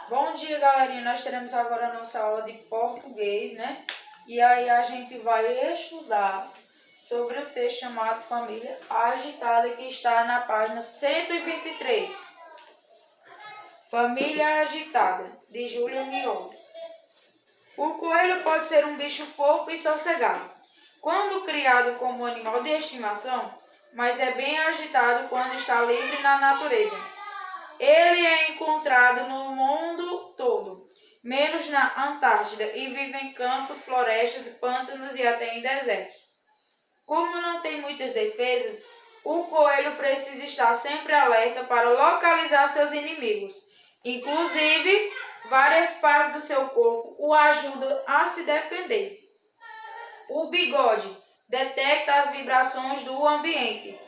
Bom dia, galerinha. Nós teremos agora a nossa aula de português, né? E aí a gente vai estudar sobre o texto chamado Família Agitada, que está na página 123. Família Agitada, de Júlia Miolo. O coelho pode ser um bicho fofo e sossegado, quando criado como animal de estimação, mas é bem agitado quando está livre na natureza. Ele é encontrado no mundo todo, menos na Antártida, e vive em campos, florestas, pântanos e até em desertos. Como não tem muitas defesas, o coelho precisa estar sempre alerta para localizar seus inimigos. Inclusive, várias partes do seu corpo o ajudam a se defender. O bigode detecta as vibrações do ambiente.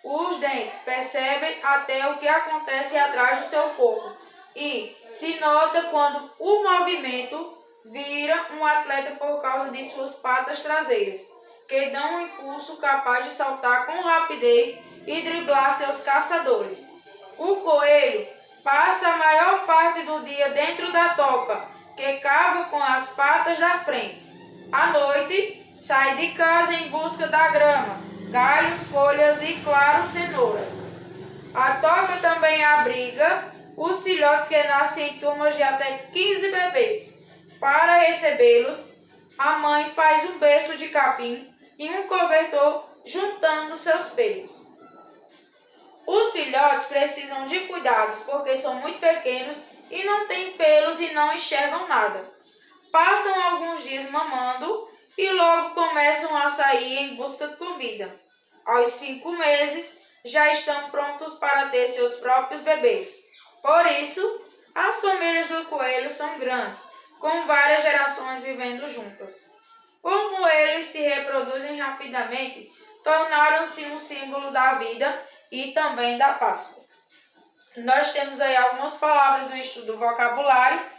Os dentes percebem até o que acontece atrás do seu corpo e se nota quando o movimento vira um atleta por causa de suas patas traseiras, que dão um impulso capaz de saltar com rapidez e driblar seus caçadores. O coelho passa a maior parte do dia dentro da toca, que cava com as patas da frente. À noite, sai de casa em busca da grama, galhos, folhas e, claro, cenouras. A toca também abriga os filhotes que nascem em turmas de até 15 bebês. Para recebê-los, a mãe faz um berço de capim e um cobertor juntando seus pelos. Os filhotes precisam de cuidados porque são muito pequenos e não têm pelos e não enxergam nada. Passam alguns dias mamando e logo começam a sair em busca de comida. Aos 5 meses, já estão prontos para ter seus próprios bebês. Por isso, as famílias do coelho são grandes, com várias gerações vivendo juntas. Como eles se reproduzem rapidamente, tornaram-se um símbolo da vida e também da Páscoa. Nós temos aí algumas palavras do estudo do vocabulário.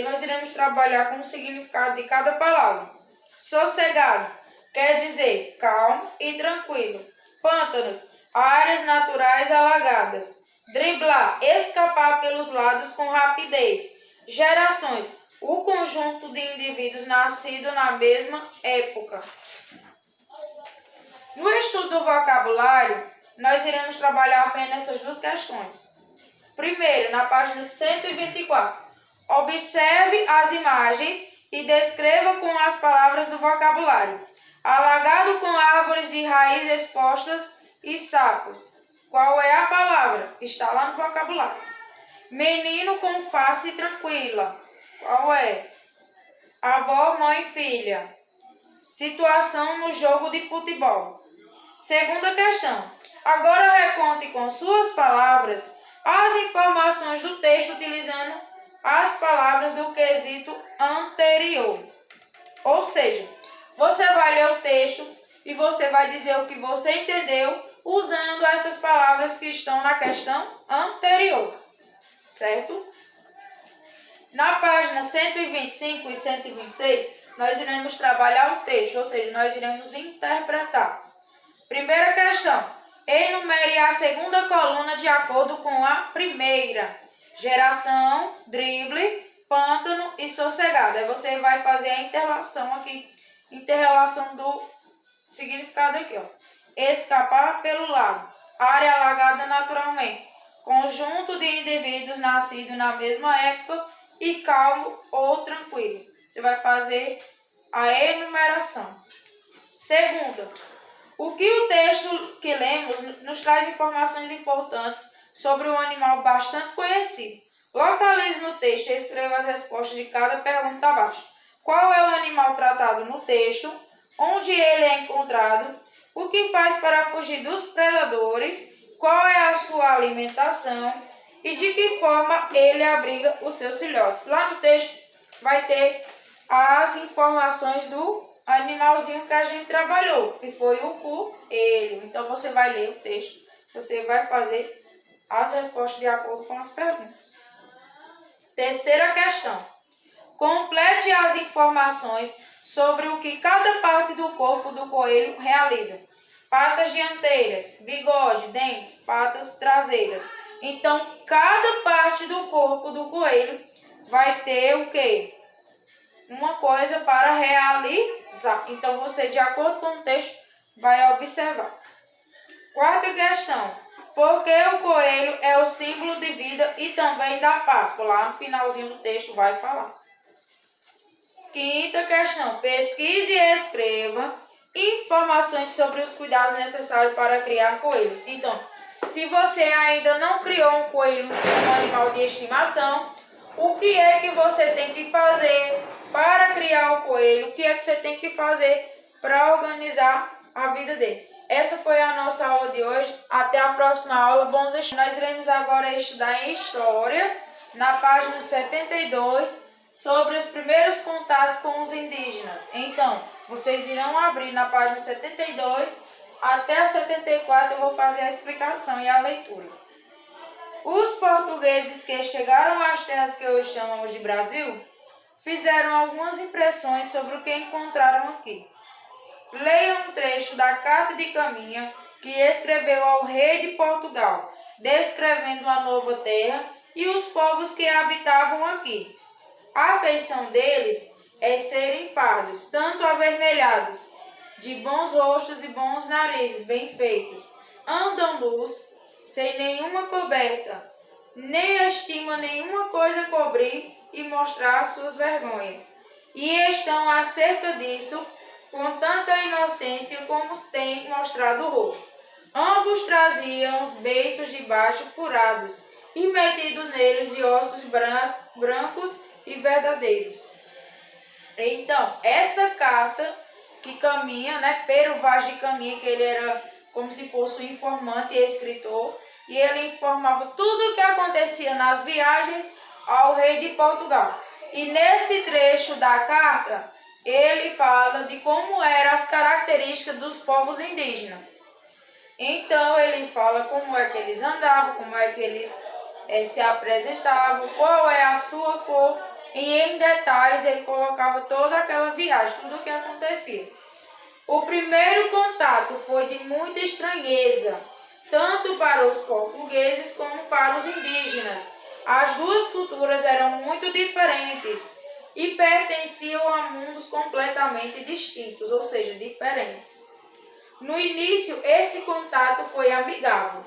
Nós iremos trabalhar com o significado de cada palavra. Sossegado quer dizer calmo e tranquilo. Pântanos, áreas naturais alagadas. Driblar, escapar pelos lados com rapidez. Gerações, o conjunto de indivíduos nascidos na mesma época. No estudo do vocabulário, nós iremos trabalhar apenas essas duas questões. Primeiro, na página 124. Observe as imagens e descreva com as palavras do vocabulário. Alagado com árvores e raízes expostas e sapos. Qual é a palavra? Está lá no vocabulário. Menino com face tranquila. Qual é? Avó, mãe, filha. Situação no jogo de futebol. Segunda questão. Agora reconte com suas palavras as informações do texto utilizando as palavras do quesito anterior. Ou seja, você vai ler o texto e você vai dizer o que você entendeu usando essas palavras que estão na questão anterior. Certo? Na página 125 e 126, nós iremos trabalhar o texto, ou seja, nós iremos interpretar. Primeira questão. Enumere a segunda coluna de acordo com a primeira. Geração, drible, pântano e sossegado. Aí você vai fazer a interrelação aqui. Interrelação do significado aqui, ó. Escapar pelo lado. Área alagada naturalmente. Conjunto de indivíduos nascidos na mesma época e calmo ou tranquilo. Você vai fazer a enumeração. Segunda. O que o texto que lemos nos traz informações importantes sobre um animal bastante conhecido. Localize no texto e escreva as respostas de cada pergunta abaixo. Qual é o animal tratado no texto? Onde ele é encontrado? O que faz para fugir dos predadores? Qual é a sua alimentação? E de que forma ele abriga os seus filhotes? Lá no texto vai ter as informações do animalzinho que a gente trabalhou, que foi o coelho. Então você vai ler o texto, você vai fazer as respostas de acordo com as perguntas. Terceira questão. Complete as informações sobre o que cada parte do corpo do coelho realiza. Patas dianteiras, bigode, dentes, patas traseiras. Então, cada parte do corpo do coelho vai ter o quê? Uma coisa para realizar. Então, você, de acordo com o texto, vai observar. Quarta questão. Por que o coelho é o símbolo de vida e também da Páscoa? Lá no finalzinho do texto vai falar. Quinta questão. Pesquise e escreva informações sobre os cuidados necessários para criar coelhos. Então, se você ainda não criou um coelho como animal de estimação, o que é que você tem que fazer para criar o coelho? O que é que você tem que fazer para organizar a vida dele? Essa foi a nossa aula de hoje. Até a próxima aula. Bons estudos. Nós iremos agora estudar em História, na página 72, sobre os primeiros contatos com os indígenas. Então, vocês irão abrir na página 72 até a 74. Eu vou fazer a explicação e a leitura. Os portugueses que chegaram às terras que hoje chamamos de Brasil fizeram algumas impressões sobre o que encontraram aqui. Leia um trecho da carta de Caminha que escreveu ao rei de Portugal, descrevendo a nova terra e os povos que habitavam aqui. A feição deles é serem pardos, tanto avermelhados, de bons rostos e bons narizes bem feitos. Andam nus, sem nenhuma coberta, nem estima nenhuma coisa cobrir e mostrar suas vergonhas. E estão acerca disso com tanta inocência como têm mostrado o rosto. Ambos traziam os beiços de baixo furados e metidos neles de ossos brancos e verdadeiros. Então, essa carta que Caminha, Pero Vaz de Caminha, que ele era como se fosse um informante e escritor, e ele informava tudo o que acontecia nas viagens ao rei de Portugal. E nesse trecho da carta, ele fala de como eram as características dos povos indígenas. Então, ele fala como é que eles andavam, como é que eles se apresentavam, qual é a sua cor, e em detalhes ele colocava toda aquela viagem, tudo o que acontecia. O primeiro contato foi de muita estranheza, tanto para os portugueses como para os indígenas. As duas culturas eram muito diferentes e pertenciam a mundos completamente distintos, ou seja, diferentes. No início, esse contato foi amigável.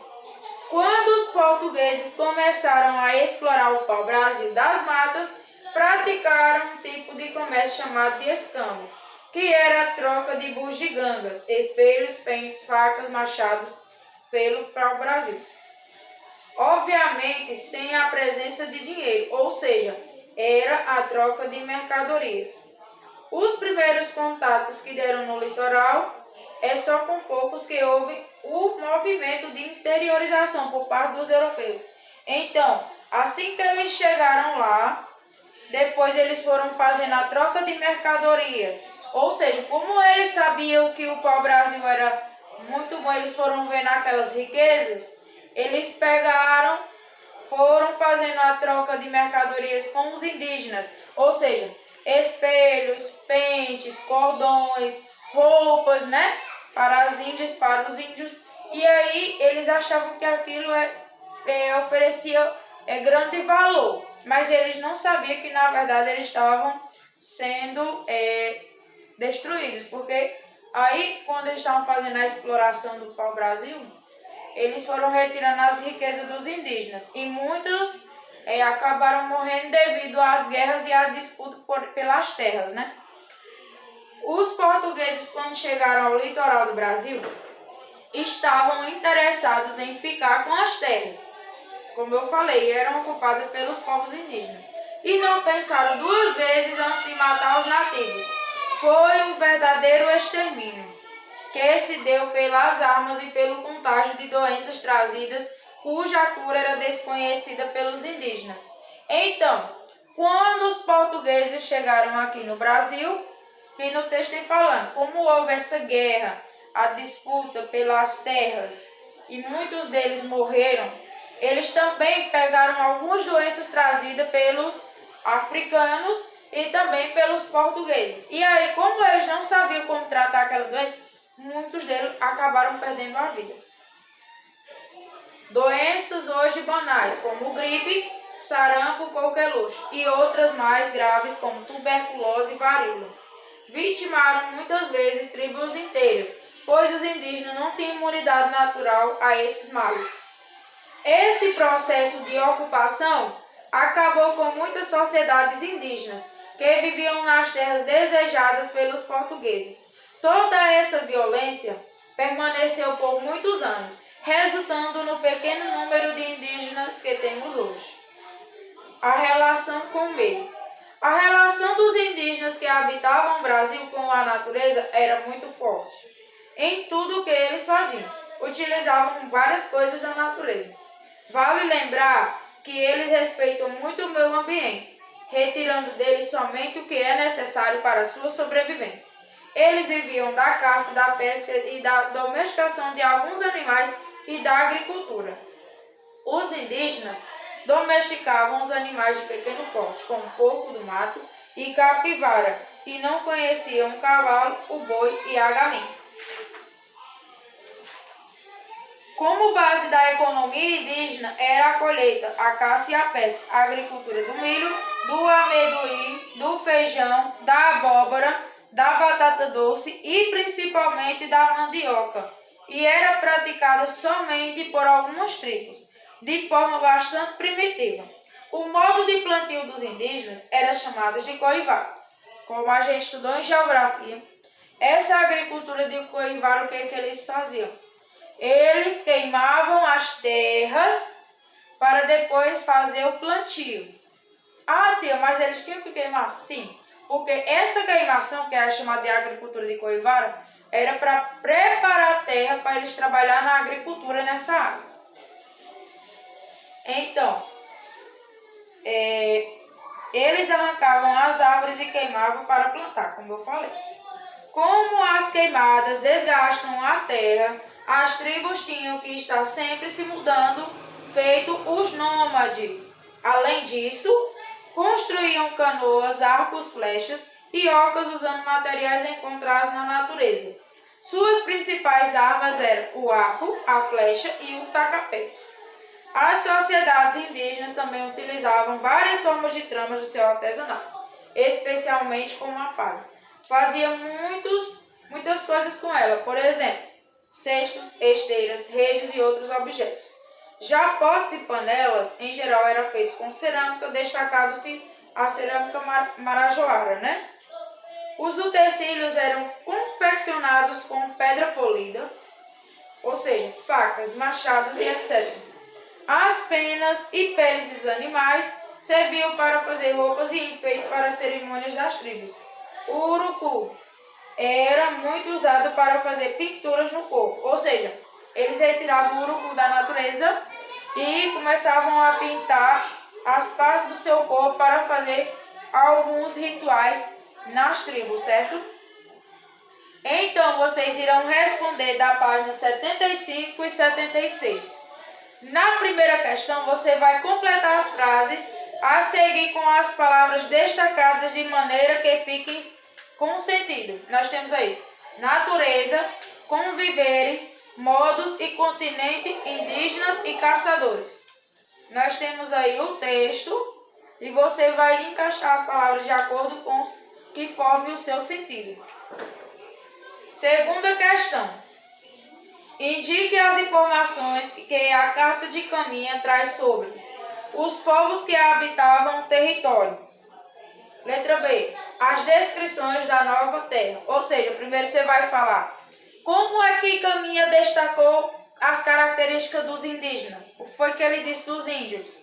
Quando os portugueses começaram a explorar o pau-brasil das matas, praticaram um tipo de comércio chamado de escambo, que era a troca de bugigangas, espelhos, pentes, facas, machados pelo pau-brasil. Obviamente, sem a presença de dinheiro, ou seja, era a troca de mercadorias. Os primeiros contatos que deram no litoral é só com poucos que houve o movimento de interiorização por parte dos europeus. Então, assim que eles chegaram lá, depois eles foram fazendo a troca de mercadorias. Ou seja, como eles sabiam que o pau-brasil era muito bom, eles foram vendo aquelas riquezas, eles foram fazendo a troca de mercadorias com os indígenas. Ou seja, espelhos, pentes, cordões, roupas, para as índias, para os índios. E aí eles achavam que aquilo oferecia grande valor, mas eles não sabiam que na verdade eles estavam sendo destruídos, porque aí quando eles estavam fazendo a exploração do pau-brasil, eles foram retirando as riquezas dos indígenas e muitos acabaram morrendo devido às guerras e à disputa pelas terras, Os portugueses, quando chegaram ao litoral do Brasil, estavam interessados em ficar com as terras. Como eu falei, eram ocupadas pelos povos indígenas. E não pensaram duas vezes antes de matar os nativos. Foi um verdadeiro extermínio, que se deu pelas armas e pelo contágio de doenças trazidas, cuja cura era desconhecida pelos indígenas. Então, quando os portugueses chegaram aqui no Brasil, e no texto tem falando, como houve essa guerra, a disputa pelas terras, e muitos deles morreram, eles também pegaram algumas doenças trazidas pelos africanos e também pelos portugueses. E aí, como eles não sabiam como tratar aquela doença, muitos deles acabaram perdendo a vida. Doenças hoje banais, como gripe, sarampo, coqueluche e outras mais graves, como tuberculose e varíola, vitimaram muitas vezes tribos inteiras, pois os indígenas não tinham imunidade natural a esses males. Esse processo de ocupação acabou com muitas sociedades indígenas que viviam nas terras desejadas pelos portugueses. Toda essa violência permaneceu por muitos anos, resultando no pequeno número de indígenas que temos hoje. A relação com o meio. A relação dos indígenas que habitavam o Brasil com a natureza era muito forte. Em tudo o que eles faziam, utilizavam várias coisas da natureza. Vale lembrar que eles respeitam muito o meio ambiente, retirando deles somente o que é necessário para a sua sobrevivência. Eles viviam da caça, da pesca e da domesticação de alguns animais e da agricultura. Os indígenas domesticavam os animais de pequeno porte, como porco do mato e capivara, e não conheciam o cavalo, o boi e a galinha. Como base da economia indígena era a colheita, a caça e a pesca, a agricultura do milho, do amendoim, do feijão, da abóbora, da batata doce e principalmente da mandioca, e era praticada somente por algumas tribos, de forma bastante primitiva. O modo de plantio dos indígenas era chamado de coivara. Como a gente estudou em geografia, essa agricultura de coivara, o que eles faziam? Eles queimavam as terras para depois fazer o plantio. Ah, tia, mas eles tinham que queimar? Sim, porque essa queimação, que é chamada de agricultura de coivara, era para preparar a terra para eles trabalhar na agricultura nessa área. Então, eles arrancavam as árvores e queimavam para plantar, como eu falei. Como as queimadas desgastam a terra, as tribos tinham que estar sempre se mudando, feito os nômades. Além disso, construíam canoas, arcos, flechas e ocas usando materiais encontrados na natureza. Suas principais armas eram o arco, a flecha e o tacapé. As sociedades indígenas também utilizavam várias formas de tramas do seu artesanato, especialmente com a palha. Faziam muitas coisas com ela, por exemplo, cestos, esteiras, redes e outros objetos. Já potes e panelas, em geral, eram feitos com cerâmica, destacando-se a cerâmica marajoara, né? Os utensílios eram confeccionados com pedra polida, ou seja, facas, machados e etc. As penas e peles dos animais serviam para fazer roupas e enfeites para as cerimônias das tribos. O urucu era muito usado para fazer pinturas no corpo, ou seja, eles retiravam o urucu da natureza e começavam a pintar as partes do seu corpo para fazer alguns rituais nas tribos, certo? Então, vocês irão responder da página 75 e 76. Na primeira questão, você vai completar as frases a seguir com as palavras destacadas de maneira que fiquem com sentido. Nós temos aí natureza, conviver, modos e continente, indígenas e caçadores. Nós temos aí o texto e você vai encaixar as palavras de acordo com os que formem o seu sentido. Segunda questão. Indique as informações que a Carta de Caminha traz sobre os povos que habitavam o território. Letra B. As descrições da nova terra. Ou seja, primeiro você vai falar como é que Caminha destacou as características dos indígenas. O que foi que ele disse dos índios.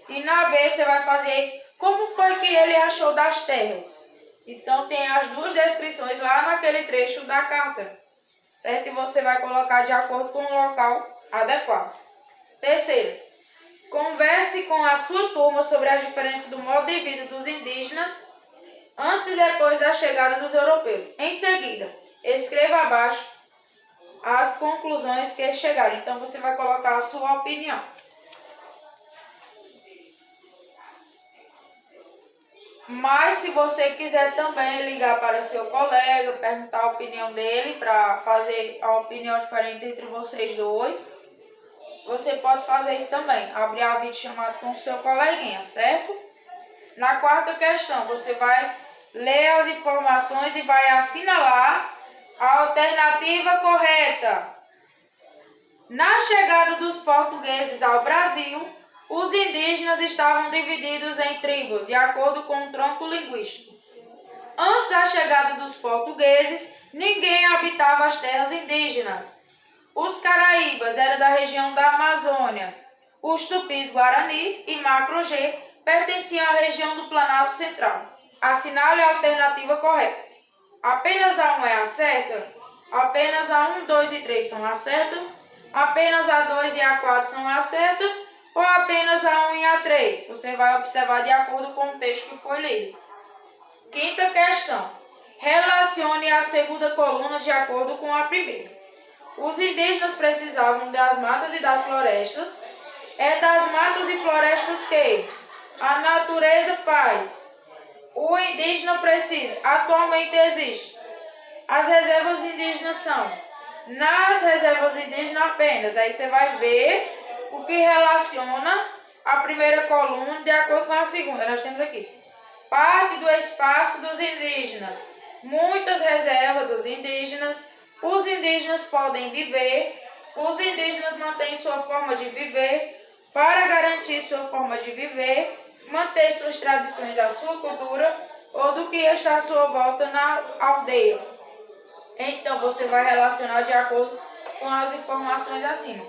E na B você vai fazer como foi que ele achou das terras. Então tem as duas descrições lá naquele trecho da carta. Certo? E você vai colocar de acordo com o local adequado. Terceiro, converse com a sua turma sobre as diferenças do modo de vida dos indígenas antes e depois da chegada dos europeus. Em seguida, escreva abaixo as conclusões que chegaram. Então, você vai colocar a sua opinião. Mas se você quiser também ligar para o seu colega, perguntar a opinião dele para fazer a opinião diferente entre vocês dois, você pode fazer isso também. Abrir a videochamada com o seu coleguinha, certo? Na quarta questão, você vai ler as informações e vai assinalar a alternativa correta. Na chegada dos portugueses ao Brasil, os indígenas estavam divididos em tribos, de acordo com o tronco linguístico. Antes da chegada dos portugueses, ninguém habitava as terras indígenas. Os caraíbas eram da região da Amazônia. Os tupis guaranis e macro-G pertenciam à região do Planalto Central. Assinale a alternativa correta. Apenas a 1 é a certa? Apenas a 1, 2 e 3 são a certa? Apenas a 2 e a 4 são a certa? Ou apenas a 1 e a 3? Você vai observar de acordo com o texto que foi lido. Quinta questão. Relacione a segunda coluna de acordo com a primeira. Os indígenas precisavam das matas e das florestas. É das matas e florestas que a natureza faz. O indígena precisa. Atualmente existe. As reservas indígenas são. Nas reservas indígenas apenas. Aí você vai ver o que relaciona a primeira coluna de acordo com a segunda. Nós temos aqui. Parte do espaço dos indígenas. Muitas reservas dos indígenas. Os indígenas podem viver. Os indígenas mantêm sua forma de viver. Para garantir sua forma de viver, manter suas tradições, a sua cultura, ou do que está à sua volta na aldeia. Então, você vai relacionar de acordo com as informações acima.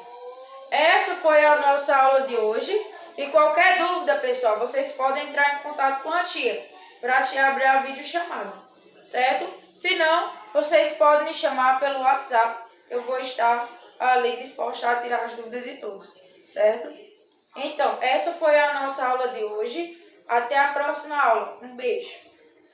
Essa foi a nossa aula de hoje. E qualquer dúvida, pessoal, vocês podem entrar em contato com a tia, para te abrir a videochamada, certo? Se não, vocês podem me chamar pelo WhatsApp, eu vou estar ali disposta a tirar as dúvidas de todos, certo? Então, essa foi a nossa aula de hoje. Até a próxima aula. Um beijo.